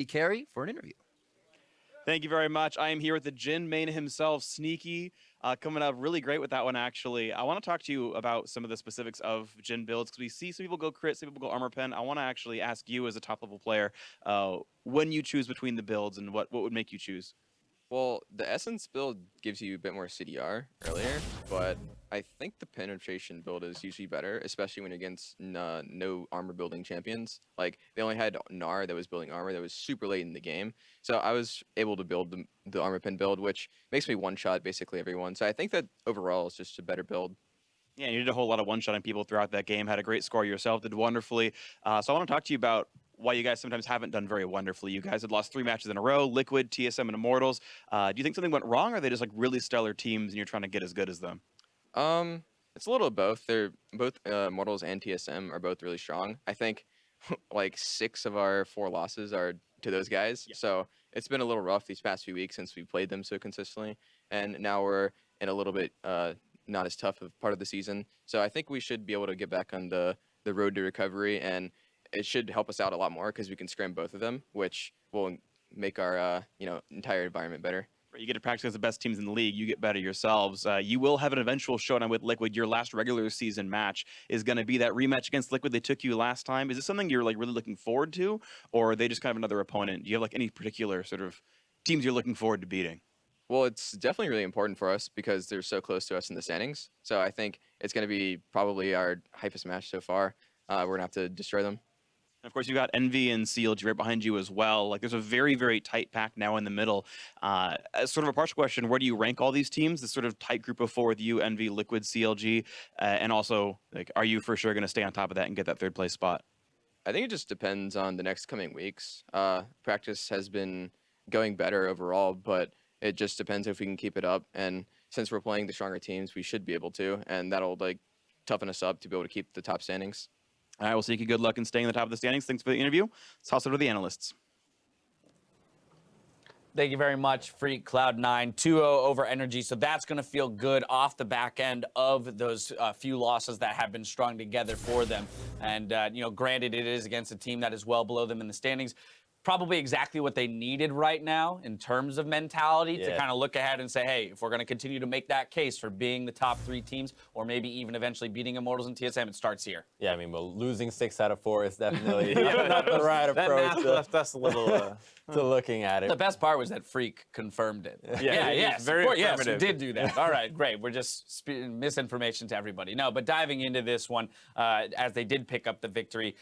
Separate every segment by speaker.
Speaker 1: Carey for an interview.
Speaker 2: Thank you very much. I am here with the Jin main himself, Sneaky, coming up really great with that one, actually. I want to talk to you about some of the specifics of Jin builds, because we see some people go crit, some people go armor pen. I want to actually ask you as a top-level player, when you choose between the builds and what would make you choose?
Speaker 3: Well, the Essence build gives you a bit more CDR earlier, but I think the Penetration build is usually better, especially when you're against no armor building champions. Like, they only had Gnar that was building armor that was super late in the game. So I was able to build the armor pen build, which makes me one-shot basically everyone. So I think that overall it's just a better build.
Speaker 2: Yeah, you did a whole lot of one-shotting people throughout that game, had a great score yourself, did wonderfully. So I want to talk to you about why you guys sometimes haven't done very wonderfully. You guys had lost 3 matches in a row, Liquid, TSM, and Immortals. Do you think something went wrong, or are they just like really stellar teams and you're trying to get as good as them?
Speaker 3: It's a little of both. They're both Immortals and TSM are both really strong. I think like 6 of our 4 losses are to those guys. Yeah. So it's been a little rough these past few weeks since we played them so consistently. And now we're in a little bit not as tough of part of the season. So I think we should be able to get back on the road to recovery, and it should help us out a lot more because we can scrim both of them, which will make our entire environment better.
Speaker 2: You get to practice against the best teams in the league. You get better yourselves. You will have an eventual showdown with Liquid. Your last regular season match is going to be that rematch against Liquid they took you last time. Is this something you're like really looking forward to, or are they just kind of another opponent? Do you have like any particular sort of teams you're looking forward to beating?
Speaker 3: Well, it's definitely really important for us because they're so close to us in the standings. So I think it's going to be probably our hypest match so far. We're going to have to destroy them.
Speaker 2: And of course, you got Envy and CLG right behind you as well. Like, there's a very, very tight pack now in the middle. As sort of a partial question, where do you rank all these teams? This sort of tight group of 4 with you, Envy, Liquid, CLG, and also, like, are you for sure going to stay on top of that and get that 3rd place spot?
Speaker 3: I think it just depends on the next coming weeks. Practice has been going better overall, but it just depends if we can keep it up. And since we're playing the stronger teams, we should be able to, and that'll like toughen us up to be able to keep the top standings.
Speaker 2: All right, we'll seek you good luck in staying at the top of the standings. Thanks for the interview. Let's toss it to the analysts.
Speaker 4: Thank you very much, Freak Cloud9, 2-0 over NRG. So that's going to feel good off the back end of those few losses that have been strung together for them. And, granted, it is against a team that is well below them in the standings. Probably exactly what they needed right now in terms of mentality to kind of look ahead and say, hey, if we're going to continue to make that case for being the top 3 teams or maybe even eventually beating Immortals and TSM, it starts here.
Speaker 5: Yeah, I mean, well, losing 6 out of 4 is definitely not the right approach
Speaker 6: left us a little
Speaker 5: to looking at it.
Speaker 4: The best part was that Freak confirmed it. Yes, you did do that. All right, great. We're just misinformation to everybody. No, but diving into this one, as they did pick up the victory,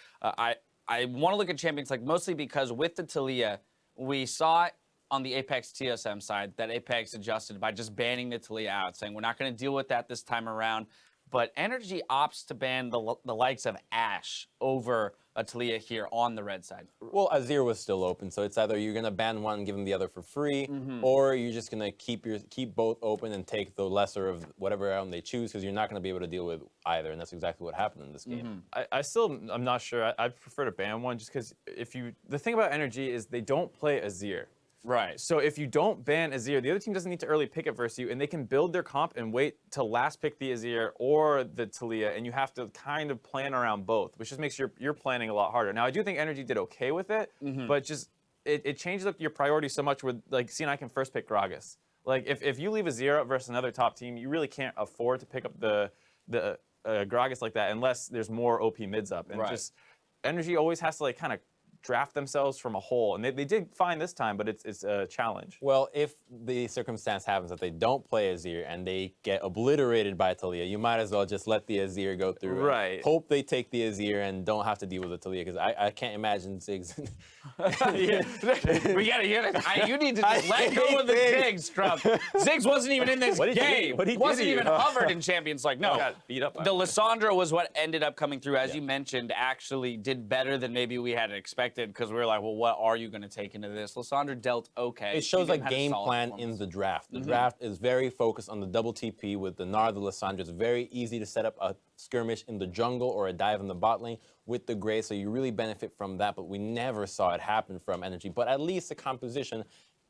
Speaker 4: I want to look at champions like mostly because with the Taliyah, we saw on the Apex TSM side that Apex adjusted by just banning the Taliyah out, saying we're not going to deal with that this time around. But NRG opts to ban the likes of Ashe over a Taliyah here on the red side.
Speaker 5: Well, Azir was still open, so it's either you're going to ban one and give them the other for free, or you're just going to keep both open and take the lesser of whatever round they choose, because you're not going to be able to deal with either, and that's exactly what happened in this game.
Speaker 6: I'm not sure. I prefer to ban one just because the thing about NRG is they don't play Azir.
Speaker 4: Right.
Speaker 6: So if you don't ban Azir, the other team doesn't need to early pick it versus you, and they can build their comp and wait till last pick the Azir or the Taliyah, and you have to kind of plan around both, which just makes your planning a lot harder. Now, I do think NRG did okay with it, but just it changes up your priorities so much with, like, C&I can first pick Gragas. Like, if you leave Azir up versus another top team, you really can't afford to pick up the Gragas like that unless there's more OP mids up. And just NRG always has to, like, kind of draft themselves from a hole, and they did fine this time, but it's a challenge.
Speaker 5: Well, if the circumstance happens that they don't play Azir and they get obliterated by Taliyah, you might as well just let the Azir go through.
Speaker 6: Right.
Speaker 5: Hope they take the Azir and don't have to deal with the Taliyah, because I can't imagine Ziggs.
Speaker 4: You need to just let go of the Ziggs, Trump. Ziggs wasn't even in this game. Wasn't even hovered in Champions. Like, no.
Speaker 6: Got beat up by
Speaker 4: The Lissandra was what ended up coming through, as you mentioned, actually did better than maybe we had expected, because we were like, well, what are you going to take into this? Lissandra dealt okay.
Speaker 5: It shows like game plan in the draft. The draft is very focused on the double TP with the Gnar, the Lissandra. It's very easy to set up a skirmish in the jungle or a dive in the bot lane with the Gray, so you really benefit from that, but we never saw it happen from NRG. But at least the composition,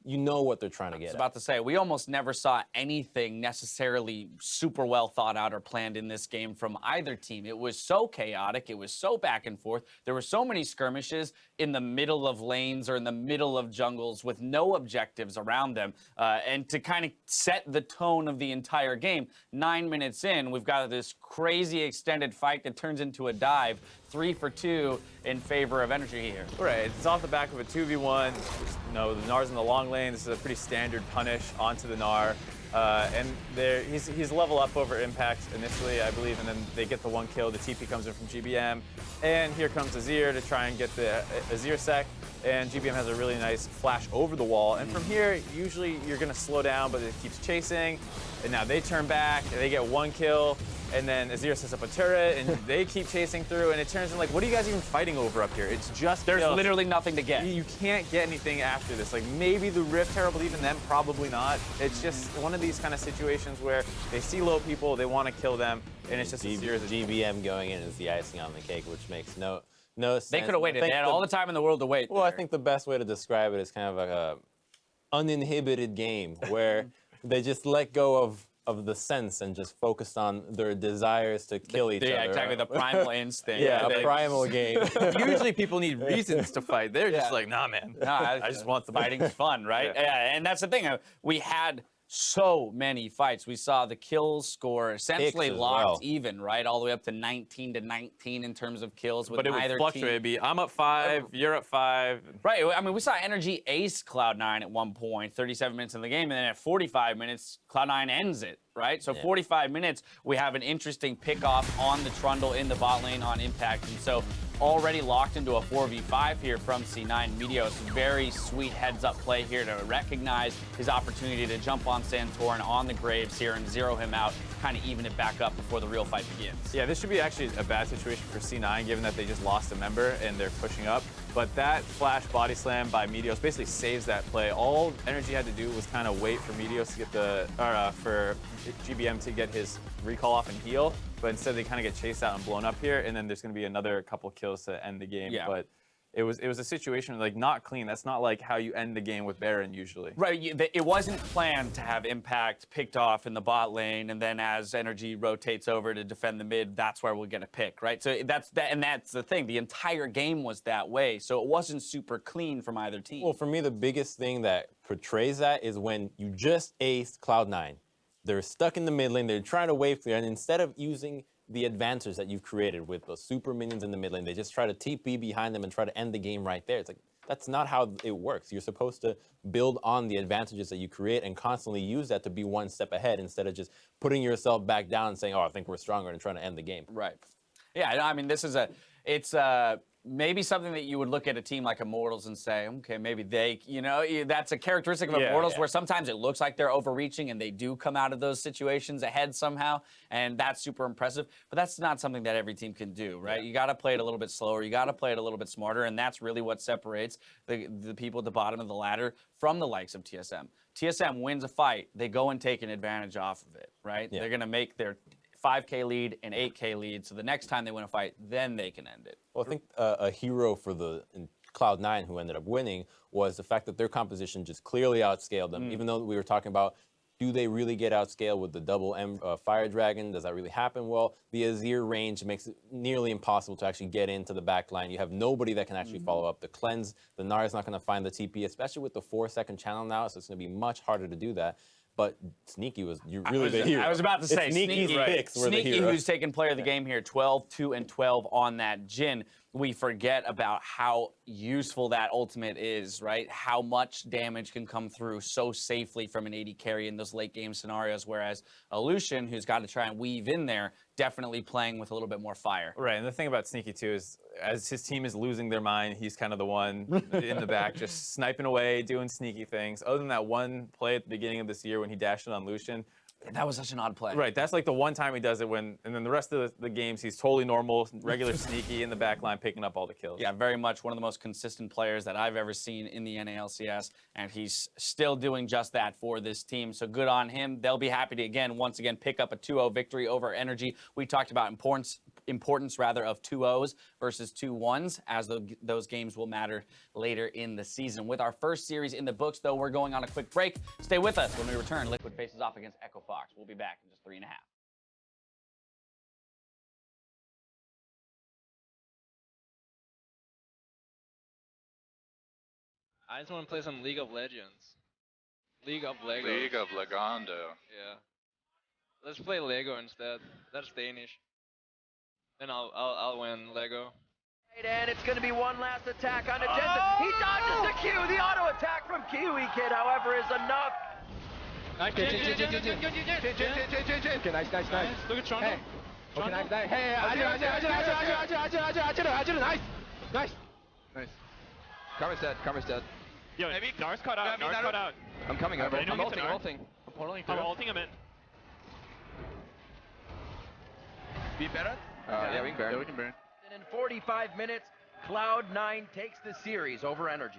Speaker 5: you know what they're trying to get.
Speaker 4: I was about to say, we almost never saw anything necessarily super well thought out or planned in this game from either team. It was so chaotic. It was so back and forth. There were so many skirmishes in the middle of lanes or in the middle of jungles with no objectives around them. And to kind of set the tone of the entire game, 9 minutes in, we've got this crazy extended fight that turns into a dive. 3 for 2 in favor of NRG here.
Speaker 6: Right, it's off the back of a 2v1. You know, the Gnar's in the long lane. This is a pretty standard punish onto the Gnar. And he's level up over Impact initially, I believe, and then they get the 1 kill. The TP comes in from GBM. And here comes Azir to try and get the Azir sec. And GBM has a really nice flash over the wall. And from here, usually you're going to slow down, but it keeps chasing. And now they turn back, and they get 1 kill. And then Azir sets up a turret, and they keep chasing through, and it turns in like, what are you guys even fighting over up here? It's just
Speaker 4: There's
Speaker 6: kills.
Speaker 4: literally nothing to get.
Speaker 6: You can't get anything after this. Like, maybe the Rift Herald, but even then, probably not. It's just one of these kind of situations where they see low people, they want to kill them, and it's just Azir.
Speaker 5: GBM going in is the icing on the cake, which makes no sense.
Speaker 4: They could have waited. They had all the time in the world to wait.
Speaker 5: Well, I think the best way to describe it is kind of like a uninhibited game where they just let go of the sense and just focused on their desires to kill each other.
Speaker 4: Yeah, exactly, the primal instinct.
Speaker 5: Yeah, a primal game.
Speaker 6: Usually people need reasons to fight. They're just like, nah, man.
Speaker 4: Nah,
Speaker 6: I just want the
Speaker 4: fighting's fun, right? Yeah, and that's the thing. We had so many fights. We saw the kills score essentially locked even, right? All the way up to 19 to 19 in terms of kills with
Speaker 6: But it would
Speaker 4: either
Speaker 6: fluctuate.
Speaker 4: team.
Speaker 6: It'd be, I'm up 5, you're up 5.
Speaker 4: Right. I mean, we saw NRG ace Cloud9 at one point, 37 minutes in the game, and then at 45 minutes, Cloud9 ends it, right? So 45 minutes, we have an interesting pick-off on the Trundle in the bot lane on Impact. And so already locked into a 4v5 here from C9. Meteos, very sweet heads-up play here to recognize his opportunity to jump on Santorin on the Graves here and zero him out, kind of even it back up before the real fight begins.
Speaker 6: Yeah, this should be actually a bad situation for C9, given that they just lost a member and they're pushing up. But that flash body slam by Meteos basically saves that play. All NRG had to do was kind of wait for Meteos to get for GBM to get his recall off and heal. But instead they kind of get chased out and blown up here, and then there's going to be another couple kills to end the game.
Speaker 4: Yeah.
Speaker 6: But it was a situation like not clean. That's not like how you end the game with Baron usually.
Speaker 4: Right, it wasn't planned to have Impact picked off in the bot lane, and then as NRG rotates over to defend the mid, that's where we'll get a pick, right? So that's the thing. The entire game was that way, so it wasn't super clean from either team.
Speaker 5: Well, for me, the biggest thing that portrays that is when you just aced Cloud9. They're stuck in the mid lane, they're trying to wave clear, and instead of using the advantage that you've created with the super minions in the mid lane, they just try to TP behind them and try to end the game right there. It's like, that's not how it works. You're supposed to build on the advantages that you create and constantly use that to be one step ahead instead of just putting yourself back down and saying, oh, I think we're stronger and trying to end the game.
Speaker 4: Right. Yeah, I mean, it's maybe something that you would look at a team like Immortals and say, okay, maybe they, that's a characteristic of Immortals where sometimes it looks like they're overreaching and they do come out of those situations ahead somehow, and that's super impressive. But that's not something that every team can do, right? You got to play it a little bit slower. You got to play it a little bit smarter, and that's really what separates the people at the bottom of the ladder from the likes of TSM. TSM wins a fight, they go and take an advantage off of it, right?
Speaker 5: Yeah.
Speaker 4: They're going to make their 5K lead and 8K lead, so the next time they win a fight, then they can end it.
Speaker 5: Well, I think a hero for Cloud9 who ended up winning was the fact that their composition just clearly outscaled them. Even though we were talking about, do they really get outscaled with the double Fire Dragon? Does that really happen? Well, the Azir range makes it nearly impossible to actually get into the back line. You have nobody that can actually follow up. The cleanse, the Gnar is not going to find the TP, especially with the 4-second channel now, so it's going to be much harder to do that. But Sneaky was really the hero.
Speaker 4: I was about to say,
Speaker 5: Sneaky's picks were the
Speaker 4: Sneaky,
Speaker 5: hero.
Speaker 4: who's taken player of the game here, 12, 2, and 12 on that Jhin. We forget about how useful that ultimate is, right? How much damage can come through so safely from an AD carry in those late game scenarios, whereas a Lucian, who's got to try and weave in there, definitely playing with a little bit more fire.
Speaker 6: Right, and the thing about Sneaky too is, as his team is losing their mind, he's kind of the one in the back, just sniping away, doing sneaky things. Other than that one play at the beginning of this year when he dashed it on Lucian.
Speaker 4: That was such an odd play.
Speaker 6: Right, that's like the one time he does it and then the rest of the games, he's totally normal, regular Sneaky in the back line, picking up all the kills.
Speaker 4: Yeah, very much one of the most consistent players that I've ever seen in the NALCS, and he's still doing just that for this team, so good on him. They'll be happy to, once again, pick up a 2-0 victory over NRG. We talked about importance rather of 2-0s versus 2-1s, as those games will matter later in the season. With our first series in the books, though, we're going on a quick break. Stay with us. When we return, Liquid faces off against Echo Fox. We'll be back in just 3.5.
Speaker 1: I just want to play some League of Legends. League of Legos.
Speaker 7: League of Legondo.
Speaker 1: Yeah. Let's play Lego instead. That's Danish. And I'll win Lego.
Speaker 8: And it's going to be one last attack on Jensen. He dodges the Q. The auto attack from Kiwi Kid, however, is enough.
Speaker 1: Nice.
Speaker 8: Okay, nice.
Speaker 1: Look at Toronto.
Speaker 8: Hey. Okay, nice. Hey, nice. Karma's dead.
Speaker 1: Yo, maybe Nars cut out.
Speaker 8: I'm coming over. I'm ulting.
Speaker 1: I'm ulting him in.
Speaker 8: Be better? Yeah, we can burn.
Speaker 7: Yeah, we can burn.
Speaker 8: And in 45 minutes, Cloud9 takes the series over NRG.